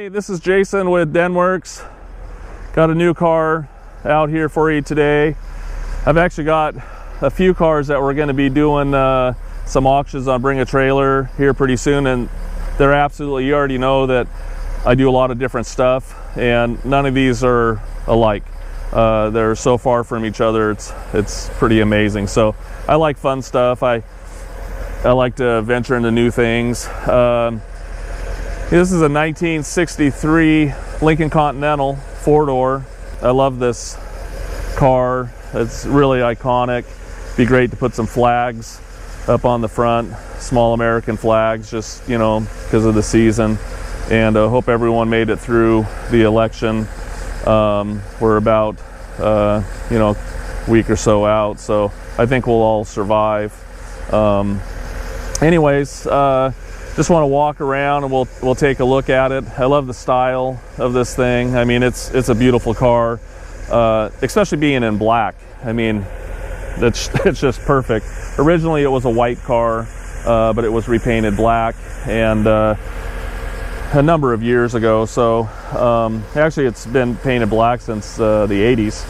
Hey, this is Jason with Denwerks. Got a new car out here for you today. I've actually got a few cars that we're going to be doing some auctions on Bring a Trailer here pretty soon, and they're absolutely, you already know that I do a lot of different stuff, and none of these are alike. They're so far from each other, it's pretty amazing. So I like fun stuff. I like to venture into new things. This is a 1963 Lincoln Continental 4-door. I love this car. It's really iconic. Be great to put some flags up on the front, small American flags, just, you know, because of the season. And I hope everyone made it through the election. We're about, you know, a week or so out, so I think we'll all survive. Anyways, just want to walk around and we'll take a look at it. I love the style of this thing. I mean, it's a beautiful car, especially being in black. I mean, it's just perfect. Originally it was a white car, but it was repainted black, and a number of years ago. So actually it's been painted black since the 80s.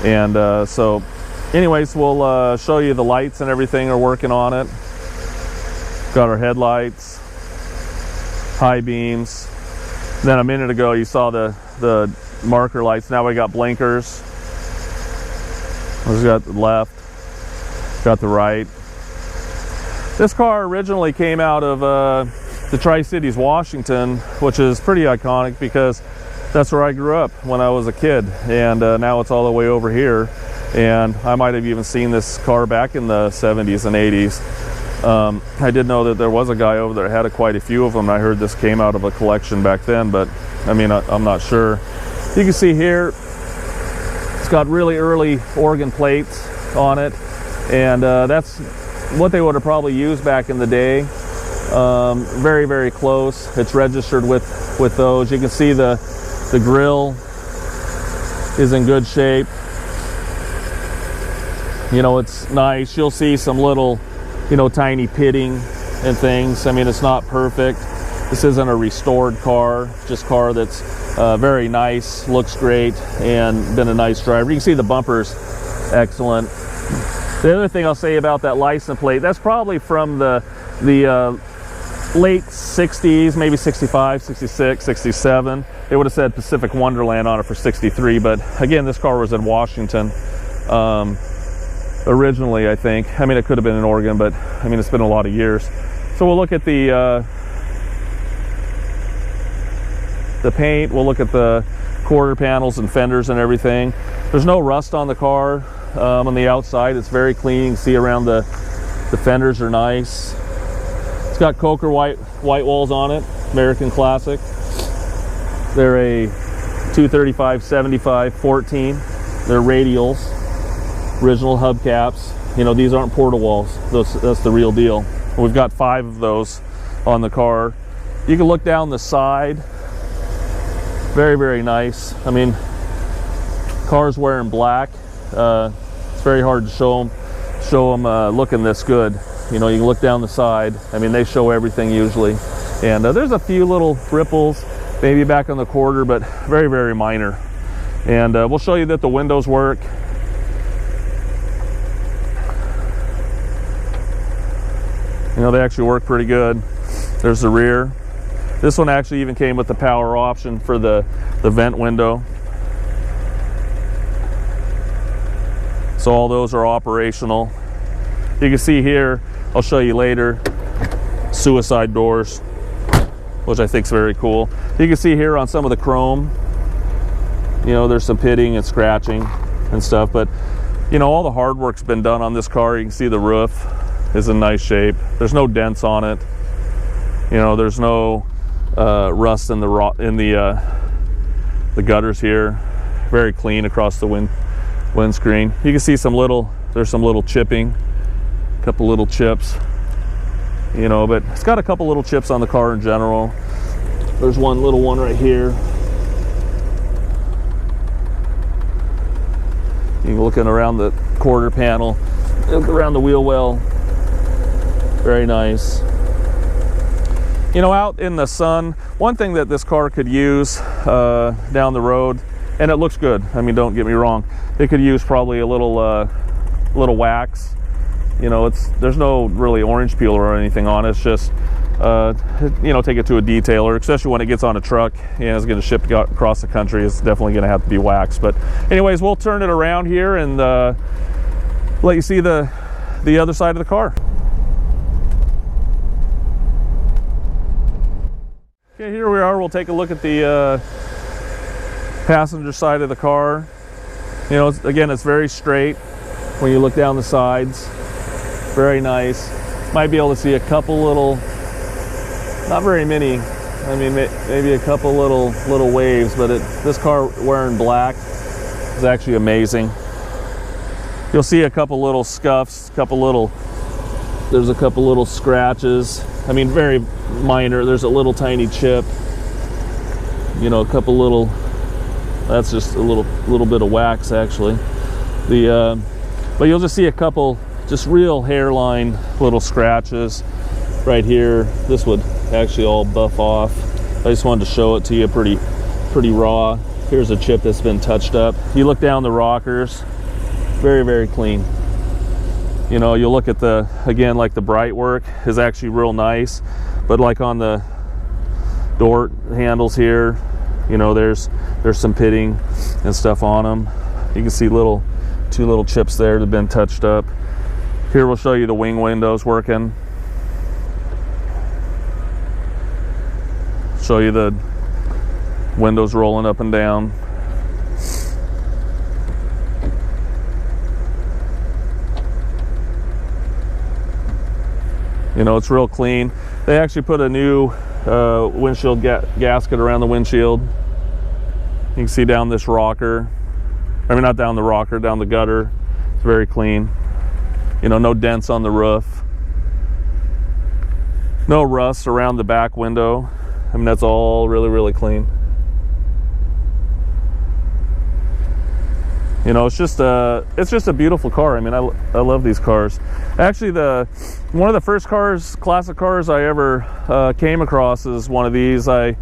And so anyways, we'll show you the lights and everything are working on it. Got our headlights, high beams. Then a minute ago you saw the marker lights. Now we got blinkers. We've got the left, got the right. This car originally came out of the Tri-Cities, Washington, which is pretty iconic because that's where I grew up when I was a kid, and now it's all the way over here. And I might have even seen this car back in the 70s and 80s. I did know that there was a guy over there that had quite a few of them. I heard this came out of a collection back then, but I mean, I'm not sure. You can see here, it's got really early Oregon plates on it, and that's what they would have probably used back in the day. Very, very close. It's registered with those. You can see the grill is in good shape. You know, it's nice. You'll see some little, you know, tiny pitting and things. I mean, it's not perfect. This isn't a restored car, just car that's very nice, looks great, and been a nice driver. You can see the bumper's excellent. The other thing I'll say about that license plate, that's probably from the late 60s, maybe 65, 66, 67. It would have said Pacific Wonderland on it for 63, but again, this car was in Washington. Originally, I think. I mean, it could have been in Oregon, but I mean, it's been a lot of years. So we'll look at the paint. We'll look at the quarter panels and fenders and everything. There's no rust on the car. On the outside, it's very clean. You can see around the fenders are nice. It's got Coker white walls on it. American Classic. They're a 235, 75, 14. They're radials. Original hubcaps. You know, these aren't portal walls. That's the real deal. We've got 5 of those on the car. You can look down the side. Very, very nice. I mean, car's wearing black. It's very hard to show them looking this good. You know, you can look down the side. I mean, they show everything usually. And there's a few little ripples, maybe back on the quarter, but very, very minor. And we'll show you that the windows work. You know, they actually work pretty good. There's the rear. This one actually even came with the power option for the vent window. So all those are operational. You can see here, I'll show you later, suicide doors, which I think is very cool. You can see here on some of the chrome, you know, there's some pitting and scratching and stuff, but you know, all the hard work's been done on this car. You can see the roof is in nice shape. There's no dents on it. You know, there's no rust in the gutters here. Very clean across the windscreen. You can see there's some little chipping, a couple little chips. You know, but it's got a couple little chips on the car in general. There's one little one right here. You're looking around the quarter panel, look around the wheel well. Very nice. You know, out in the sun, one thing that this car could use down the road, and it looks good, I mean, don't get me wrong, it could use probably a little wax. You know, there's no really orange peel or anything on it. It's just you know, take it to a detailer, especially when it gets on a truck and it's going to ship across the country. It's definitely going to have to be waxed. But anyways, we'll turn it around here and let you see the other side of the car. Okay, here we are. We'll take a look at the passenger side of the car. You know, again, it's very straight when you look down the sides. Very nice. Might be able to see a couple little, not very many, I mean, maybe a couple little waves, but this car wearing black is actually amazing. You'll see a couple little scuffs, there's a couple little scratches. I mean, very minor. There's a little tiny chip. You know, a couple little, that's just a little bit of wax actually. But you'll just see a couple just real hairline little scratches right here. This would actually all buff off. I just wanted to show it to you pretty raw. Here's a chip that's been touched up. You look down the rockers, very, very clean. You know, you look at again, like the bright work is actually real nice, but like on the door handles here, you know, there's some pitting and stuff on them. You can see two little chips there that have been touched up. Here we'll show you the wing windows working. Show you the windows rolling up and down. You know, it's real clean. They actually put a new windshield gasket around the windshield. You can see down this rocker. I mean, not down the rocker, down the gutter. It's very clean. You know, no dents on the roof. No rust around the back window. I mean, that's all really, really clean. You know, it's just a beautiful car. I mean, I love these cars. Actually, one of the first classic cars I ever came across is one of these. I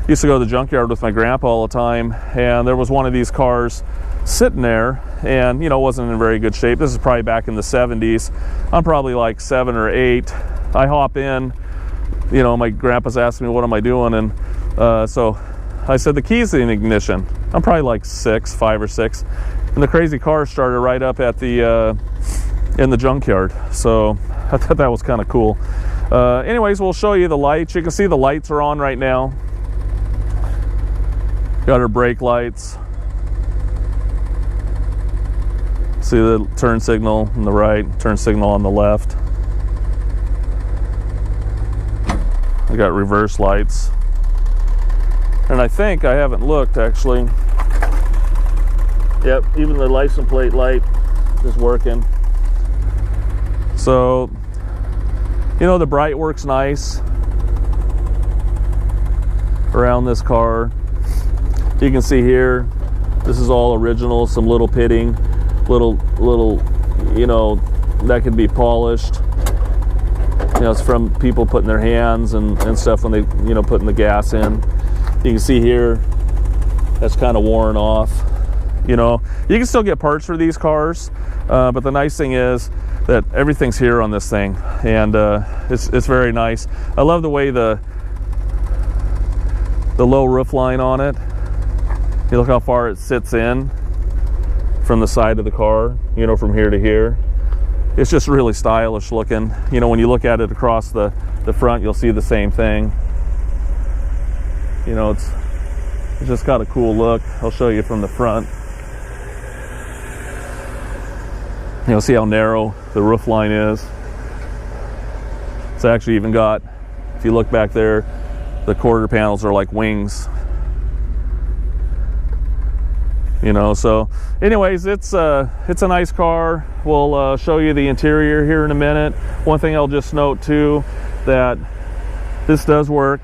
used to go to the junkyard with my grandpa all the time, and there was one of these cars sitting there, and you know, it wasn't in very good shape. This is probably back in the 70s. I'm probably like 7 or 8. I hop in, you know, my grandpa's asking me what am I doing, and so I said the key's in ignition. I'm probably like 5 or 6. And the crazy car started right up at in the junkyard. So I thought that was kind of cool. Anyways, we'll show you the lights. You can see the lights are on right now. Got our brake lights. See the turn signal on the right, turn signal on the left. I got reverse lights. And I think, I haven't looked actually. Yep, even the license plate light is working. So, you know, the bright works nice around this car. You can see here, this is all original, some little pitting, little, you know, that can be polished. You know, it's from people putting their hands and stuff when they, you know, putting the gas in. You can see here, that's kind of worn off. You know, you can still get parts for these cars, but the nice thing is that everything's here on this thing, and it's very nice. I love the way the low roof line on it. You look how far it sits in from the side of the car, you know, from here to here. It's just really stylish looking. You know, when you look at it across the front, you'll see the same thing. You know, it's just got a cool look. I'll show you from the front. You know, see how narrow the roof line is. It's actually even got, if you look back there, the quarter panels are like wings. You know, so anyways, it's a nice car. We'll show you the interior here in a minute. One thing I'll just note too, that this does work.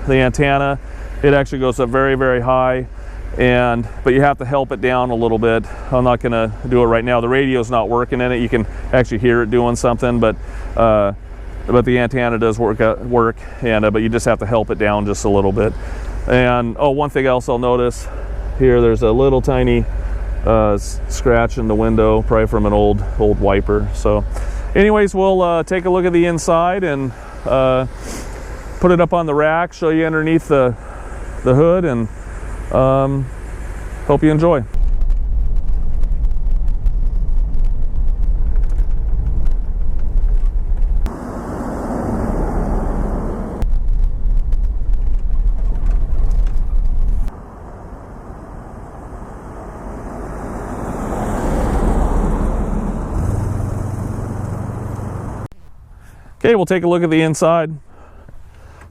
The antenna, it actually goes up very, very high, but you have to help it down a little bit. I'm not gonna do it right now. The radio's not working in it. You can actually hear it doing something, but the antenna does work, and but you just have to help it down just a little bit. And oh, one thing else I'll notice here, there's a little tiny scratch in the window, probably from an old wiper. So anyways, we'll take a look at the inside and put it up on the rack, show you underneath the hood, and hope you enjoy. Okay, we'll take a look at the inside.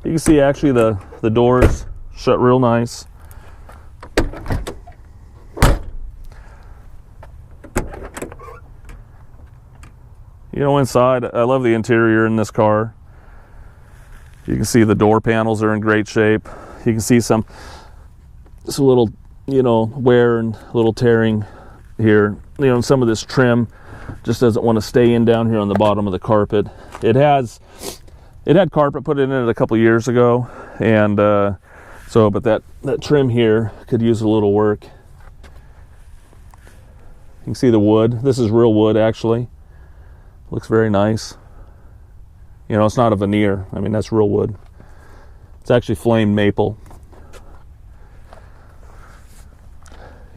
You can see actually the doors shut real nice. You know, inside, I love the interior in this car. You can see the door panels are in great shape. You can see some little, you know, wear and little tearing here. You know, some of this trim just doesn't want to stay in down here on the bottom of the carpet. It had carpet put in it a couple years ago, and but that trim here could use a little work. You can see the wood. This is real wood, actually. Looks very nice. You know, it's not a veneer. I mean, that's real wood. It's actually flamed maple.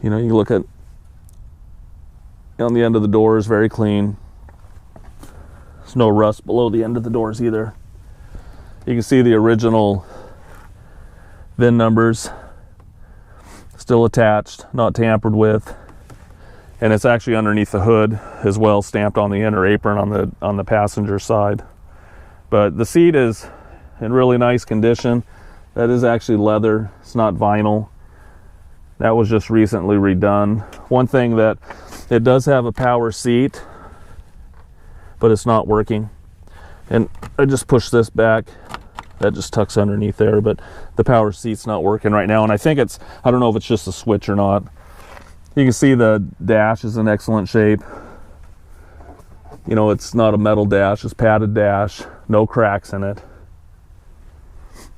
You know, you look at on the end of the doors, very clean. There's no rust below the end of the doors either. You can see the original VIN numbers still attached, not tampered with, and it's actually underneath the hood as well, stamped on the inner apron on the passenger side. But the seat is in really nice condition. That is actually leather, it's not vinyl. That was just recently redone. One thing that it does have a power seat, but it's not working. And I just push this back. That just tucks underneath there, but the power seat's not working right now. And I think I don't know if it's just a switch or not. You can see the dash is in excellent shape. You know, it's not a metal dash, it's padded dash, no cracks in it.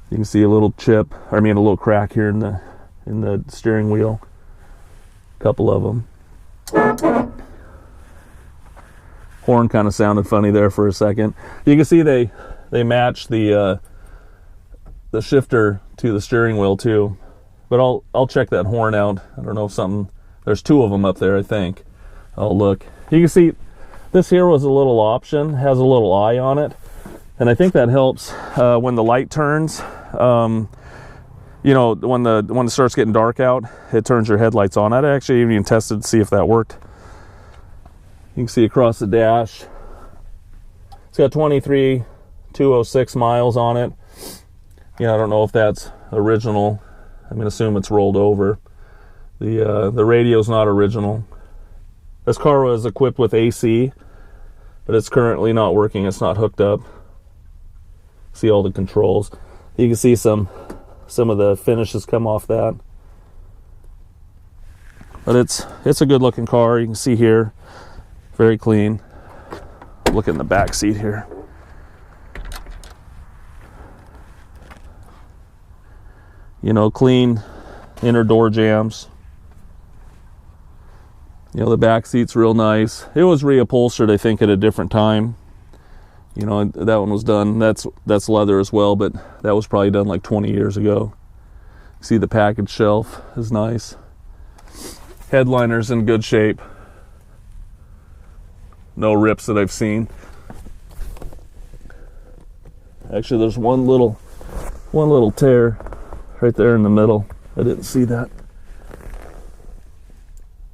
You can see a little a little crack here in the steering wheel. A couple of them. Horn kind of sounded funny there for a second. You can see they match the shifter to the steering wheel too. But I'll check that horn out. I don't know if there's two of them up there, I think. I'll look. You can see this here was a little option, has a little eye on it, and I think that helps when the light turns. You know, when it starts getting dark out, it turns your headlights on. I actually even tested to see if that worked. You can see across the dash, it's got 23,206 miles on it. You know, I don't know if that's original. I'm gonna assume it's rolled over. The radio's not original. This car was equipped with AC, but it's currently not working. It's not hooked up. See all the controls. You can see some of the finishes come off that. But it's a good looking car. You can see here, very clean. Look in the back seat here. You know, clean inner door jams. You know, the back seat's real nice. It was reupholstered, I think, at a different time. You know, that one was done. That's leather as well, but that was probably done like 20 years ago. See, the package shelf is nice. Headliner's in good shape. No rips that I've seen. Actually, there's one little tear right there in the middle. I didn't see that.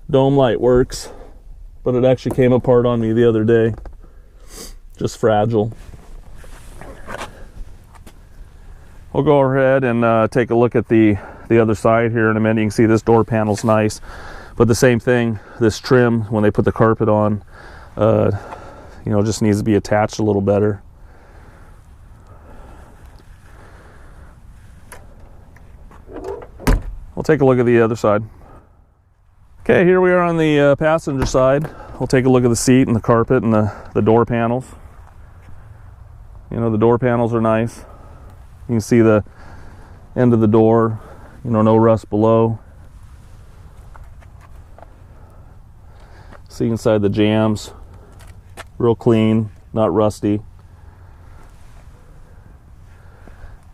Dome light works, but it actually came apart on me the other day. Just fragile. We'll go ahead and take a look at the other side here in a minute. You can see this door panel's nice, but the same thing, this trim, when they put the carpet on, you know, just needs to be attached a little better. We'll take a look at the other side. Okay, here we are on the passenger side. We'll take a look at the seat and the carpet and the door panels. You know, the door panels are nice. You can see the end of the door, you know, no rust below. See inside the jambs, real clean, not rusty.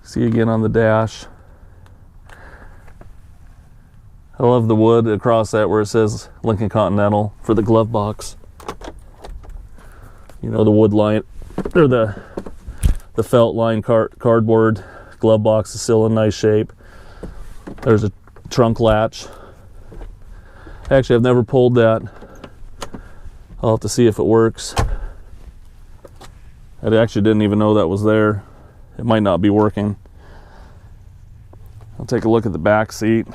See again on the dash. I love the wood across that where it says Lincoln Continental for the glove box. You know, the wood line, or the felt line cardboard glove box is still in nice shape. There's a trunk latch. Actually, I've never pulled that. I'll have to see if it works. I actually didn't even know that was there. It might not be working. I'll take a look at the back seat.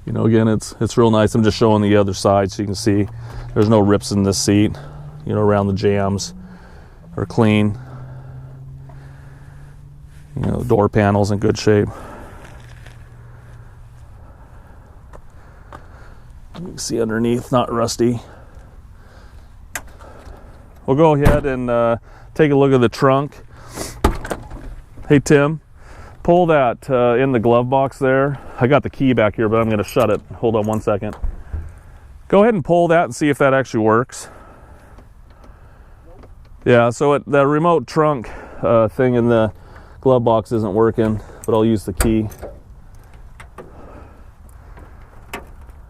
You know, again, it's real nice. I'm just showing the other side so you can see there's no rips in this seat. You know, around the jambs are clean. You know, the door panels in good shape. You can see underneath, not rusty. We'll go ahead and take a look at the trunk. Hey Tim, pull that in the glove box there. I got the key back here, but I'm going to shut it. Hold on one second. Go ahead and pull that and see if that actually works. Yeah, so the remote trunk thing in the glove box isn't working, but I'll use the key.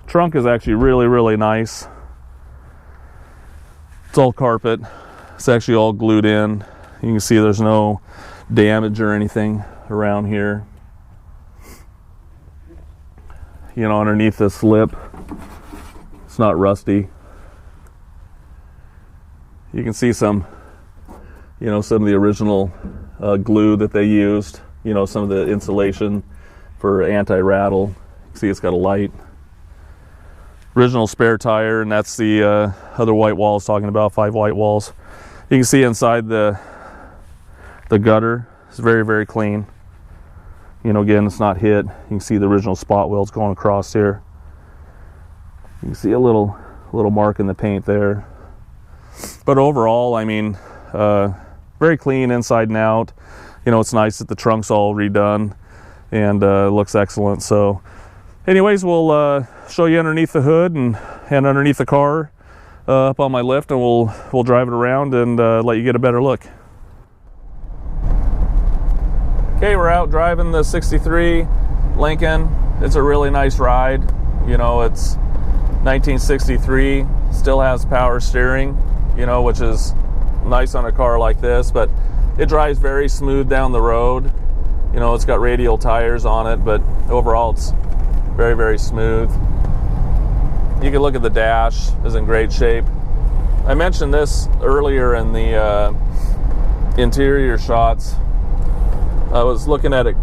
Trunk is actually really, really nice. It's all carpet. It's actually all glued in. You can see there's no damage or anything around here. You know, underneath this lip, it's not rusty. You can see some, you know, some of the original glue that they used. You know, some of the insulation for anti-rattle. You can see it's got a light. Original spare tire, and that's the other white wall I was talking about, 5 white walls. You can see inside the gutter. It's very, very clean. You know, again, it's not hit. You can see the original spot welds going across here. You can see a little mark in the paint there. But overall, I mean, very clean inside and out. You know, it's nice that the trunk's all redone and looks excellent. So anyways, we'll show you underneath the hood and underneath the car up on my lift, and we'll drive it around and let you get a better look. Okay, we're out driving the 63 Lincoln. It's a really nice ride. You know, it's 1963, still has power steering, you know, which is nice on a car like this, but it drives very smooth down the road. You know, it's got radial tires on it, but overall it's very, very smooth. You can look at the dash, it's in great shape. I mentioned this earlier in the interior shots. I was looking at it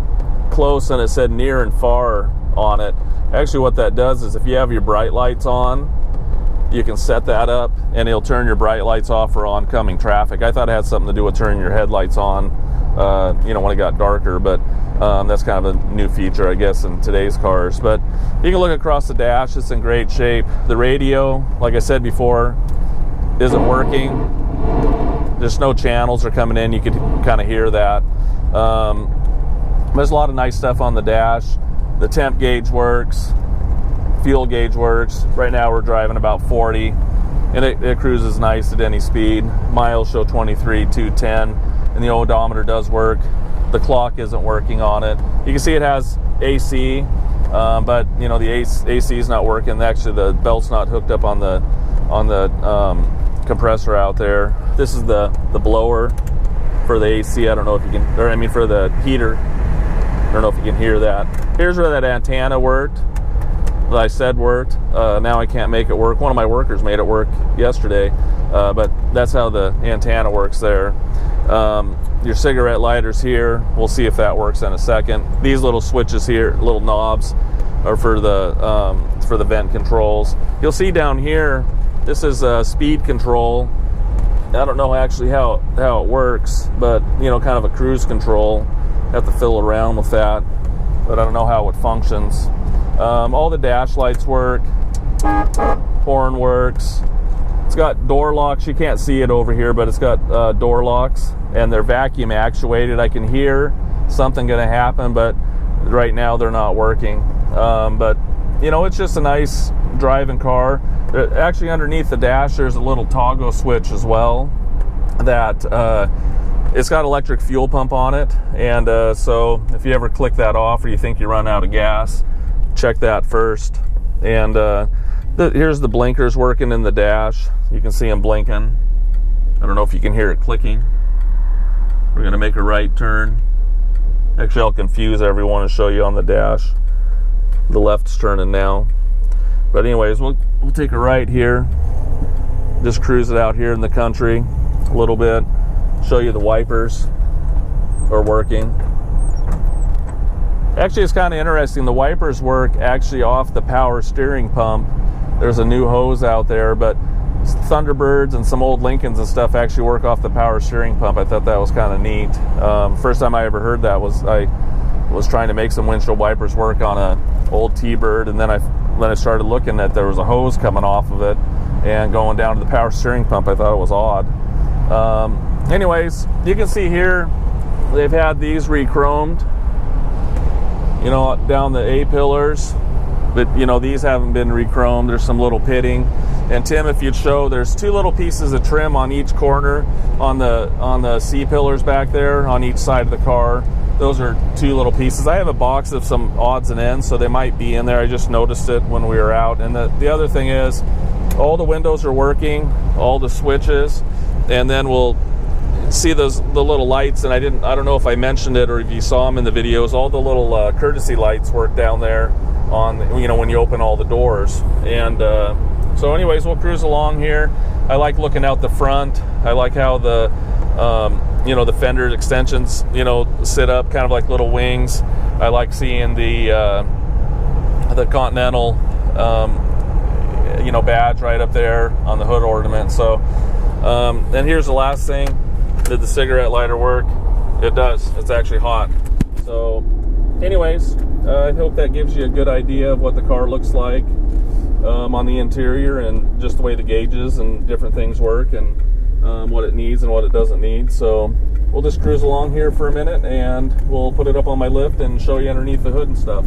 close and it said near and far on it. Actually, what that does is if you have your bright lights on, you can set that up and it'll turn your bright lights off for oncoming traffic. I thought it had something to do with turning your headlights on, you know, when it got darker, but that's kind of a new feature, I guess, in today's cars. But you can look across the dash, it's in great shape. The radio, like I said before, isn't working. There's no channels are coming in, you could kind of hear that. There's a lot of nice stuff on the dash. The temp gauge works, fuel gauge works. Right now we're driving about 40 and it cruises nice at any speed. Miles show 23,210 and the odometer does work. The clock isn't working on it. You can see it has AC, but you know, the AC is not working. Actually, the belt's not hooked up on the compressor out there. This is the blower for the AC. I don't know if you can, or I mean for the heater. I don't know if you can hear that. Here's where that antenna worked, that I said worked. Now I can't make it work. One of my workers made it work yesterday, but that's how the antenna works there. Your cigarette lighters here, we'll see if that works in a second. These little switches here, little knobs, are for the vent controls. You'll see down here, this is speed control. I don't know actually how it works, but you know, kind of a cruise control. Have to fiddle around with that, but I don't know how it functions. All the dash lights work, horn works, It's got door locks. You can't see it over here, but it's got door locks, and they're vacuum actuated. I can hear something going to happen, but right now they're not working. But you know, it's just a nice driving car. Actually, underneath the dash, there's a little toggle switch as well. That it's got electric fuel pump on it, and so if you ever click that off or you think you run out of gas, check that first. And here's the blinkers working in the dash. You can see them blinking. I don't know if you can hear it clicking. We're going to make a right turn. Actually, I'll confuse everyone and show you on the dash. The left's turning now. But anyways, we'll take a right here. Just cruise it out here in the country a little bit. Show you the wipers are working. Actually, it's kind of interesting. The wipers work actually off the power steering pump. There's a new hose out there, but Thunderbirds and some old Lincolns and stuff actually work off the power steering pump. I thought that was kind of neat. First time I ever heard that was I was trying to make some windshield wipers work on a old T-Bird, and then I started looking at there was a hose coming off of it and going down to the power steering pump. I thought it was odd. Anyways, you can see here they've had these re-chromed, you know, down the A-pillars, but you know, these haven't been re-chromed. There's some little pitting. And Tim, if you'd show, there's two little pieces of trim on each corner on the C-pillars back there on each side of the car. Those are two little pieces. I have a box of some odds and ends, so they might be in there. I just noticed it when we were out. And the other thing is, all the windows are working, all the switches, and then we'll see the little lights. And I don't know if I mentioned it or if you saw them in the videos. All the little courtesy lights work down there on, you know, when you open all the doors. And so anyways, we'll cruise along here. I like looking out the front. I like how the you know, the fender extensions, you know, sit up kind of like little wings. I like seeing the Continental you know, badge right up there on the hood ornament. So and here's the last thing. Did the cigarette lighter work? It does. It's actually hot. So anyways, I hope that gives you a good idea of what the car looks like on the interior, and just the way the gauges and different things work, and what it needs and what it doesn't need. So we'll just cruise along here for a minute, and we'll put it up on my lift and show you underneath the hood and stuff.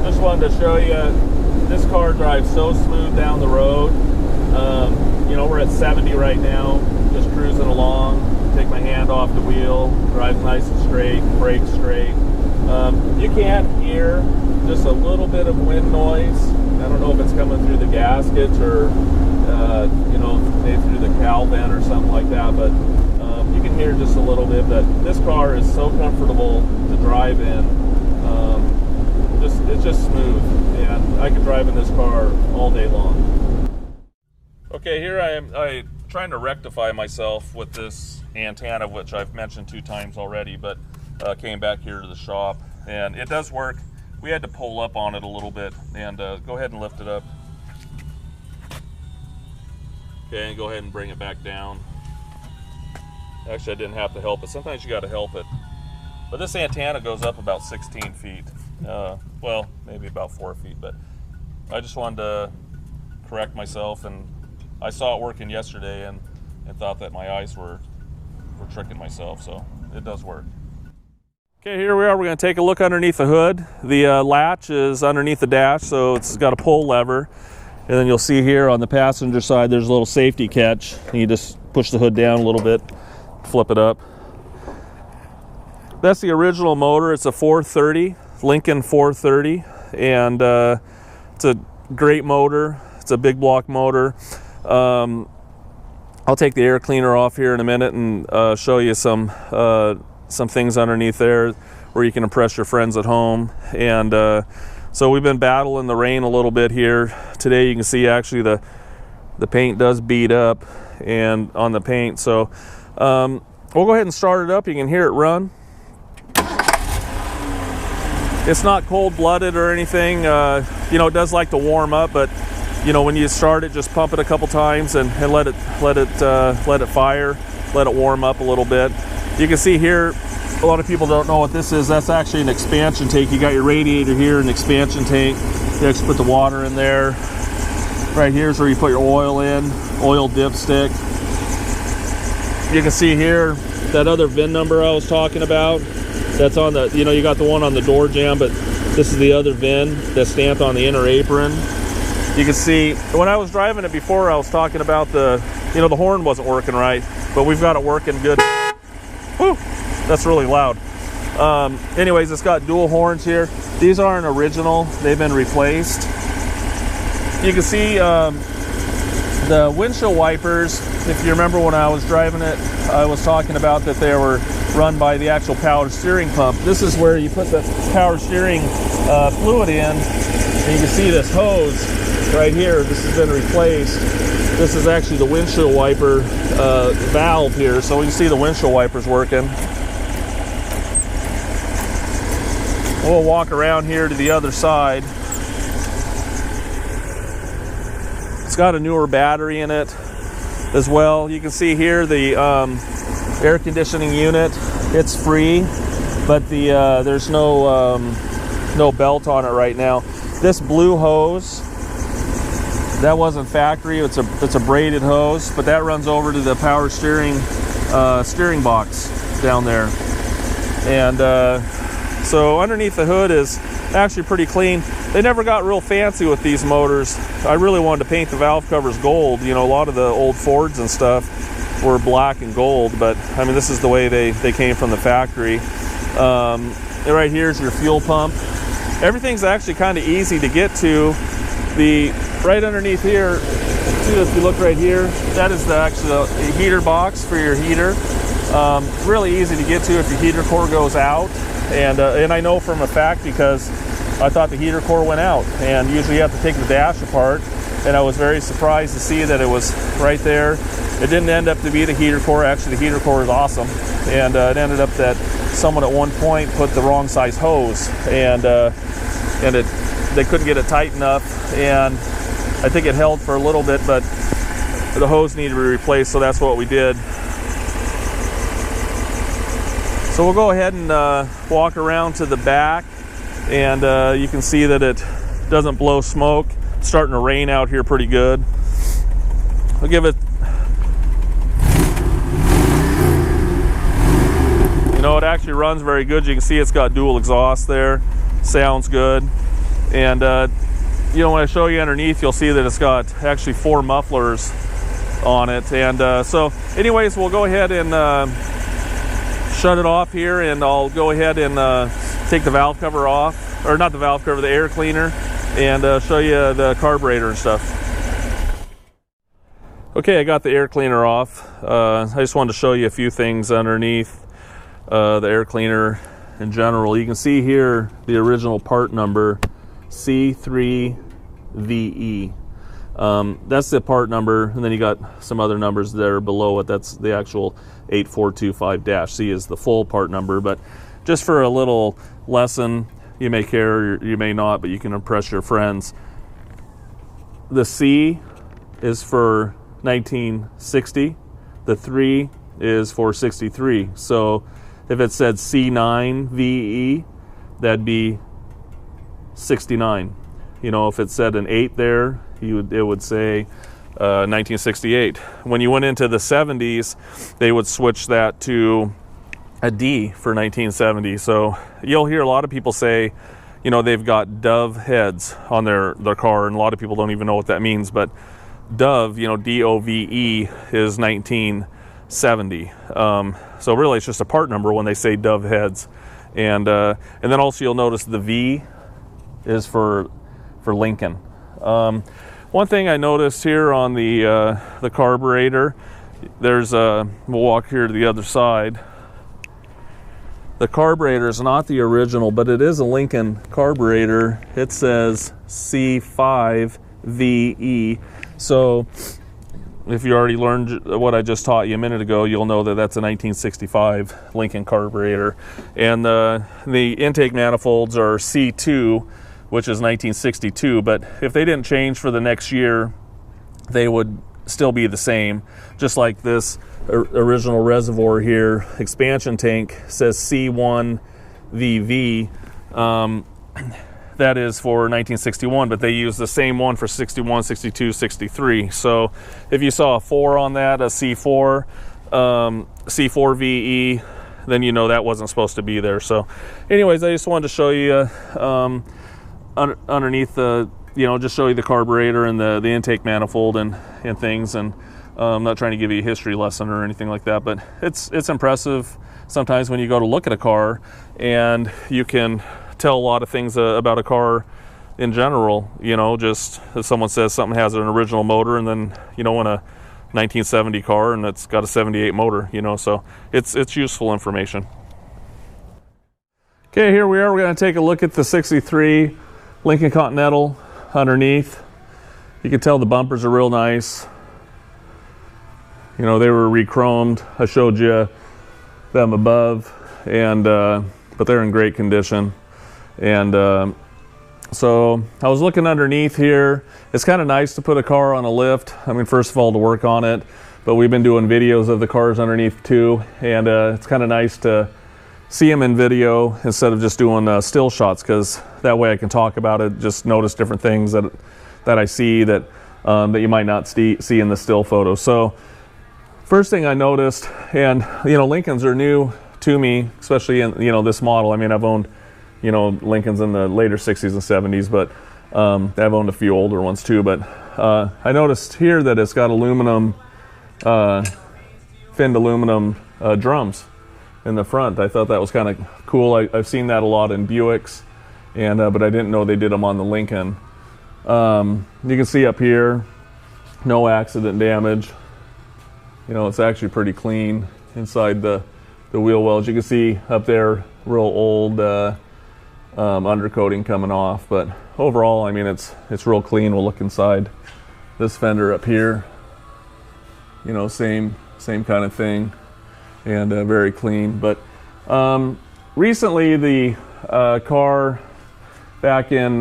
Just wanted to show you, this car drives so smooth down the road. You know, we're at 70 right now, just cruising along. Take my hand off the wheel, drive nice and straight, brake straight. You can hear just a little bit of wind noise. I don't know if it's coming through the gaskets or you know, maybe through the cowl vent or something like that, but you can hear just a little bit. But this car is so comfortable to drive in. It's just smooth, and I could drive in this car all day long. Okay, here I am trying to rectify myself with this antenna, which I've mentioned 2 times already, but came back here to the shop, and it does work. We had to pull up on it a little bit, and go ahead and lift it up. Okay, and go ahead and bring it back down. Actually, I didn't have to help it. Sometimes you got to help it. But this antenna goes up about 16 feet. Well, maybe about 4 feet, but I just wanted to correct myself, and I saw it working yesterday and thought that my eyes were tricking myself, so it does work. Okay, here we are. We're going to take a look underneath the hood. The latch is underneath the dash, so it's got a pull lever. And then you'll see here on the passenger side, there's a little safety catch. And you just push the hood down a little bit, flip it up. That's the original motor. It's a 430, Lincoln 430, and it's a great motor. It's a big block motor. I'll take the air cleaner off here in a minute and show you some things underneath there where you can impress your friends at home. And so we've been battling the rain a little bit here. Today you can see actually the paint does bead up and on the paint. So we'll go ahead and start it up. You can hear it run. It's not cold-blooded or anything. You know, it does like to warm up, but You know, when you start it, just pump it a couple times and let it fire, let it warm up a little bit. You can see here, a lot of people don't know what this is. That's actually an expansion tank. You got your radiator here, an expansion tank. You actually put the water in there. Right here is where you put your oil in, oil dipstick. You can see here that other VIN number I was talking about. That's on the, you know, you got the one on the door jamb, but this is the other VIN that's stamped on the inner apron. You can see, when I was driving it before, I was talking about the, you know, the horn wasn't working right, but we've got it working good. Whew, that's really loud. Anyways, it's got dual horns here. These aren't original, they've been replaced. You can see the windshield wipers. If you remember when I was driving it, I was talking about that they were run by the actual power steering pump. This is where you put the power steering fluid in, and you can see this hose right here. This has been replaced. This is actually the windshield wiper valve here, so we can see the windshield wipers working. We'll walk around here to the other side. It's got a newer battery in it as well. You can see here the air conditioning unit. It's free, but the there's no belt on it right now. This blue hose, that wasn't factory. It's a braided hose, but that runs over to the power steering box down there. And so underneath the hood is actually pretty clean. They never got real fancy with these motors. I really wanted to paint the valve covers gold. You know, a lot of the old Fords and stuff were black and gold, but I mean, this is the way they came from the factory. Right here is your fuel pump. Everything's actually kind of easy to get to. The right underneath here, too, if you look right here, that is the actual heater box for your heater. Really easy to get to if your heater core goes out. And I know from a fact because I thought the heater core went out, and usually you have to take the dash apart, and I was very surprised to see that it was right there. It didn't end up to be the heater core. Actually, the heater core is awesome, and it ended up that someone at one point put the wrong size hose, and they couldn't get it tight enough, and I think it held for a little bit, but the hose needed to be replaced, so that's what we did. So we'll go ahead and walk around to the back, and you can see that it doesn't blow smoke. It's starting to rain out here pretty good. I'll give it, you know, it actually runs very good. You can see it's got dual exhaust there. Sounds good. And you know, when I show you underneath, you'll see that it's got actually 4 mufflers on it. And so anyways, we'll go ahead and shut it off here, and I'll go ahead and take the valve cover off, or not the valve cover, the air cleaner, and show you the carburetor and stuff. Okay, I got the air cleaner off. I just wanted to show you a few things underneath the air cleaner in general. You can see here the original part number, C3VE. That's the part number, and then you got some other numbers there below it. That's the actual 8425-C is the full part number, but just for a little lesson, you may care or you may not, but you can impress your friends. The C is for 1960, the 3 is for 63. So if it said C9VE, that'd be 69. You know, if it said an 8 there, it would say 1968. When you went into the 70s, they would switch that to a D for 1970. So you'll hear a lot of people say, you know, they've got Dove heads on their car, and a lot of people don't even know what that means, but Dove, you know, D-O-V-E is 1970. So really it's just a part number when they say Dove heads. And then also you'll notice the V is for Lincoln. One thing I noticed here on the carburetor, there's we'll walk here to the other side. The carburetor is not the original, but it is a Lincoln carburetor. It says C5VE. So if you already learned what I just taught you a minute ago, you'll know that that's a 1965 Lincoln carburetor. And the intake manifolds are C2. which is 1962. But if they didn't change for the next year, they would still be the same. Just like this original reservoir here, expansion tank says C1VV. That is for 1961, but they use the same one for 61, 62, 63. So if you saw a 4 on that, a C4, C4VE, then you know that wasn't supposed to be there. So anyways, I just wanted to show you underneath the, just show you the carburetor and the intake manifold and things. And I'm not trying to give you a history lesson or anything like that, but it's impressive sometimes when you go to look at a car and you can tell a lot of things about a car in general. Just if someone says something has an original motor, and then in a 1970 car and it's got a 78 motor, so it's useful information. Okay, here we are. We're going to take a look at the 63 Lincoln Continental underneath. You can tell the bumpers are real nice. They were re-chromed. I showed you them above, and but they're in great condition. And so I was looking underneath here. It's kind of nice to put a car on a lift. I mean, first of all, to work on it, but we've been doing videos of the cars underneath too, and it's kind of nice to see them in video instead of just doing still shots, because that way I can talk about it, just notice different things that I see that you might not see in the still photo. So first thing I noticed, and Lincolns are new to me, especially in this model. I mean, I've owned Lincolns in the later 60s and 70s, but I've owned a few older ones too. But I noticed here that it's got aluminum, finned aluminum drums in the front. I thought that was kind of cool. I've seen that a lot in Buicks, and but I didn't know they did them on the Lincoln. You can see up here, no accident damage. It's actually pretty clean inside the wheel wells. You can see up there, real old undercoating coming off, but overall, I mean, it's real clean. We'll look inside this fender up here. Same kind of thing, and very clean. But recently, the car back in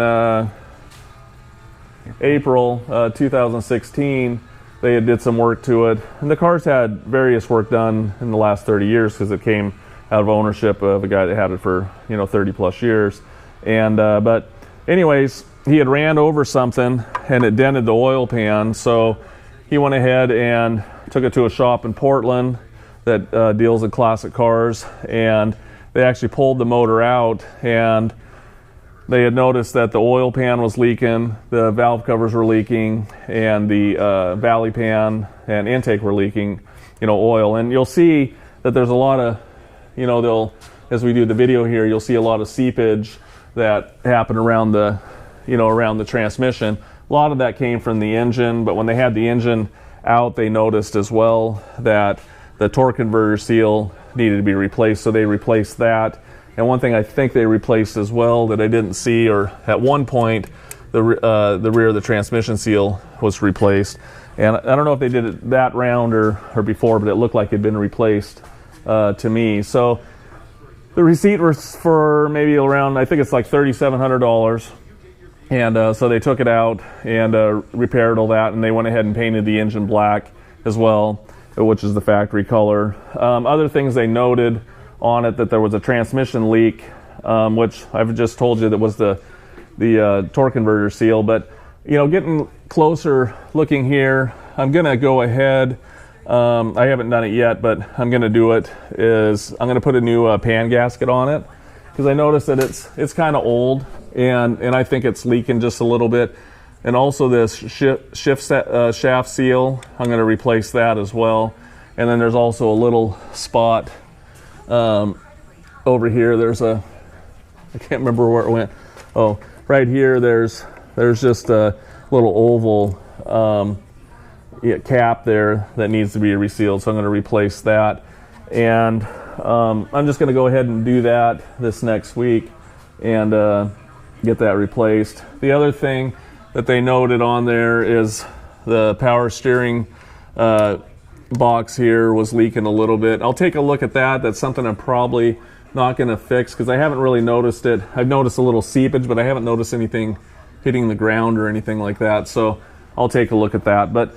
April 2016, they did some work to it, and the car's had various work done in the last 30 years because it came out of ownership of a guy that had it for 30 plus years. And but anyways, he had ran over something and it dented the oil pan, so he went ahead and took it to a shop in Portland that deals in classic cars, and they actually pulled the motor out, and they had noticed that the oil pan was leaking, the valve covers were leaking, and the valley pan and intake were leaking oil. And you'll see that there's a lot of as we do the video here, you'll see a lot of seepage that happened around the around the transmission. A lot of that came from the engine, but when they had the engine out, they noticed as well that the torque converter seal needed to be replaced, so they replaced that. And one thing I think they replaced as well that I didn't see, or at one point the rear of the transmission seal was replaced, and I don't know if they did it that round or before, but it looked like it had been replaced to me. So the receipt was for maybe around, I think it's like $3,700, and so they took it out and repaired all that, and they went ahead and painted the engine black as well, which is the factory color. Other things they noted on it, that there was a transmission leak, which I've just told you that was the torque converter seal. But getting closer looking here, I'm gonna go ahead, I haven't done it yet, but I'm gonna do it, is I'm gonna put a new pan gasket on it, because I noticed that it's kind of old, and I think it's leaking just a little bit. And also this shaft seal, I'm gonna replace that as well. And then there's also a little spot over here. There's I can't remember where it went. Oh, right here, there's just a little oval cap there that needs to be resealed, so I'm going to replace that. And I'm just going to go ahead and do that this next week and get that replaced. The other thing that they noted on there is the power steering box here was leaking a little bit. I'll take a look at that. That's something I'm probably not going to fix because I haven't really noticed it. I've noticed a little seepage, but I haven't noticed anything hitting the ground or anything like that. So I'll take a look at that. But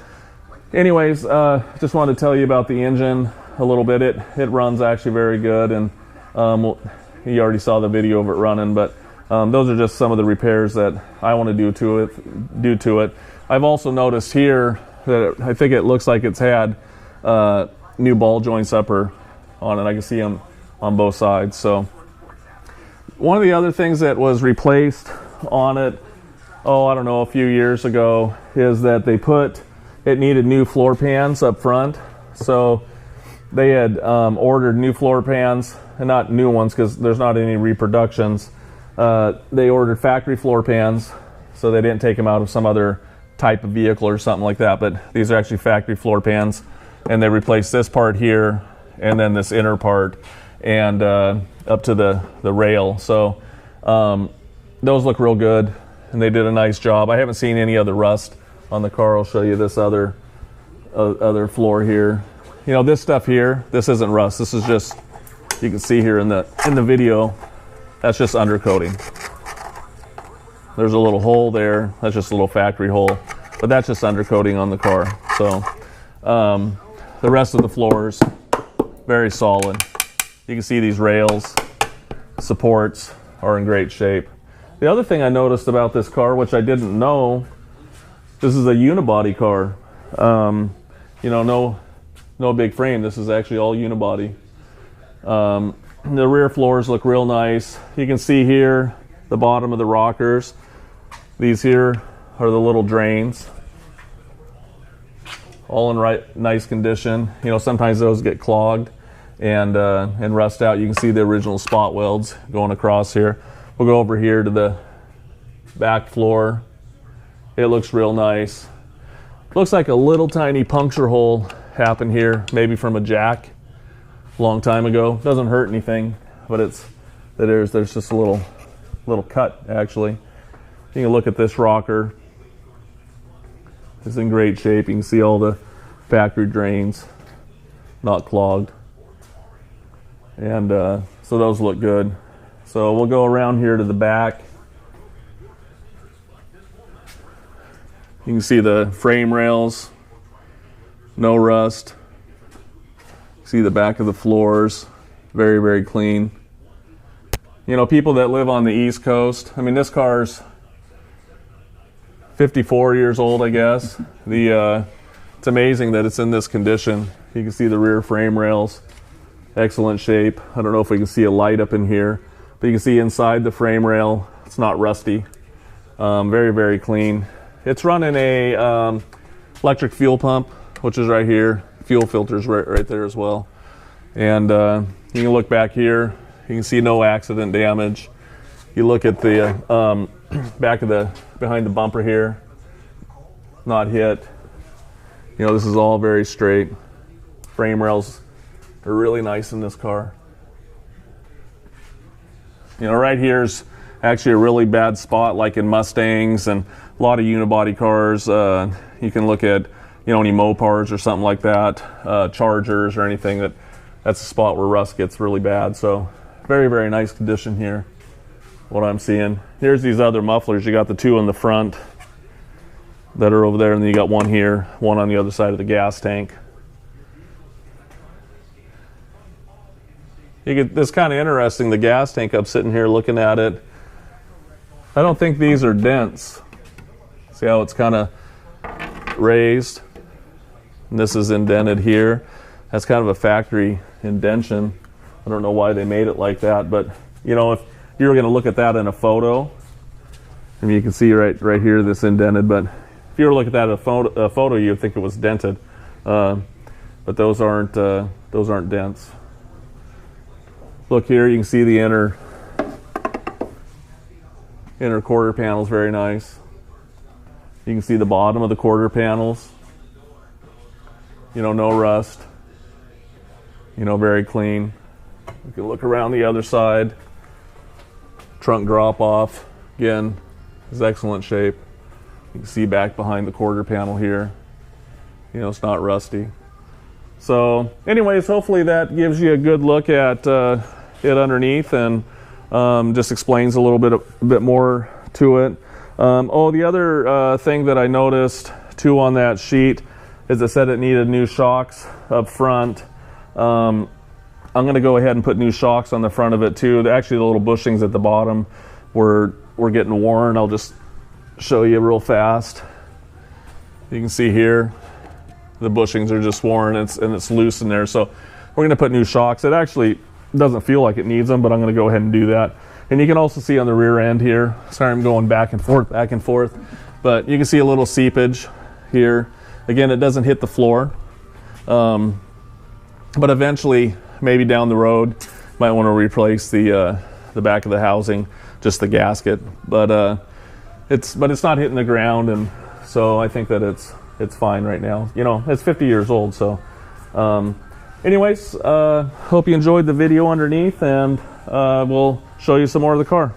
anyways, just wanted to tell you about the engine a little bit. It runs actually very good, and you already saw the video of it running. But those are just some of the repairs that I want to do to it. I've also noticed here that I think it looks like it's had new ball joints upper on it. I can see them on both sides. So one of the other things that was replaced on it, I don't know, a few years ago, is that it needed new floor pans up front. So they had ordered new floor pans, and not new ones because there's not any reproductions. They ordered factory floor pans, so they didn't take them out of some other type of vehicle or something like that, but these are actually factory floor pans, and they replaced this part here and then this inner part and up to the rail. So those look real good, and they did a nice job. I haven't seen any other rust on the car. I'll show you this other floor here. You know, this stuff here, this isn't rust. This is just, you can see here in the video, that's just undercoating. There's a little hole there. That's just a little factory hole, but that's just undercoating on the car. So the rest of the floors, very solid. You can see these rails, supports are in great shape. The other thing I noticed about this car, which I didn't know, this is a unibody car. You know, no big frame. This is actually all unibody. The rear floors look real nice. You can see here the bottom of the rockers. These here are the little drains, all in nice condition. You know, sometimes those get clogged and rust out. You can see the original spot welds going across here. We'll go over here to the back floor. It looks real nice. Looks like a little tiny puncture hole happened here, maybe from a jack a long time ago. Doesn't hurt anything, but there's just a little cut actually. You can look at this rocker. It's in great shape. You can see all the factory drains, not clogged. And so those look good. So we'll go around here to the back. You can see the frame rails, no rust. See the back of the floors, very, very clean. You know, people that live on the East Coast, I mean, this car's 54 years old, I guess. It's amazing that it's in this condition. You can see the rear frame rails, excellent shape. I don't know if we can see a light up in here, but you can see inside the frame rail, it's not rusty. Very, very clean. It's running a electric fuel pump, which is right here. Fuel filters right there as well. And you can look back here. You can see no accident damage. You look at the back of behind the bumper here, not hit. You know, this is all very straight. Frame rails are really nice in this car. You know, right here's actually a really bad spot, like in Mustangs and a lot of unibody cars. You can look at, you know, any Mopars or something like that, Chargers or anything, that's a spot where rust gets really bad. So very, very nice condition here, what I'm seeing. Here's these other mufflers. You got the two in the front that are over there, and then you got one here, one on the other side of the gas tank. It's kind of interesting, the gas tank, I'm sitting here looking at it. I don't think these are dents. See how it's kind of raised? And this is indented here. That's kind of a factory indentation. I don't know why they made it like that, but you know, if you were going to look at that in a photo, I mean, you can see right here this indented, but if you were to look at that in a photo, you'd think it was dented. But those aren't dents. Look here, you can see the inner quarter panels, very nice. You can see the bottom of the quarter panels. You know, no rust. You know, very clean. You can look around the other side. Trunk drop off, again, is excellent shape. You can see back behind the quarter panel here. You know, it's not rusty. So anyways, hopefully that gives you a good look at it underneath and just explains a little bit more to it. Oh, the other thing that I noticed too on that sheet is it said it needed new shocks up front. I'm going to go ahead and put new shocks on the front of it too. Actually, the little bushings at the bottom were getting worn. I'll just show you real fast. You can see here the bushings are just worn and it's loose in there. So we're going to put new shocks. It actually doesn't feel like it needs them, but I'm going to go ahead and do that. And you can also see on the rear end here, sorry I'm going back and forth, but you can see a little seepage here. Again, it doesn't hit the floor, but eventually, maybe down the road, might want to replace the back of the housing, just the gasket. But it's not hitting the ground, and so I think that it's fine right now. You know, it's 50 years old, so. Anyways, hope you enjoyed the video underneath, and we'll show you some more of the car.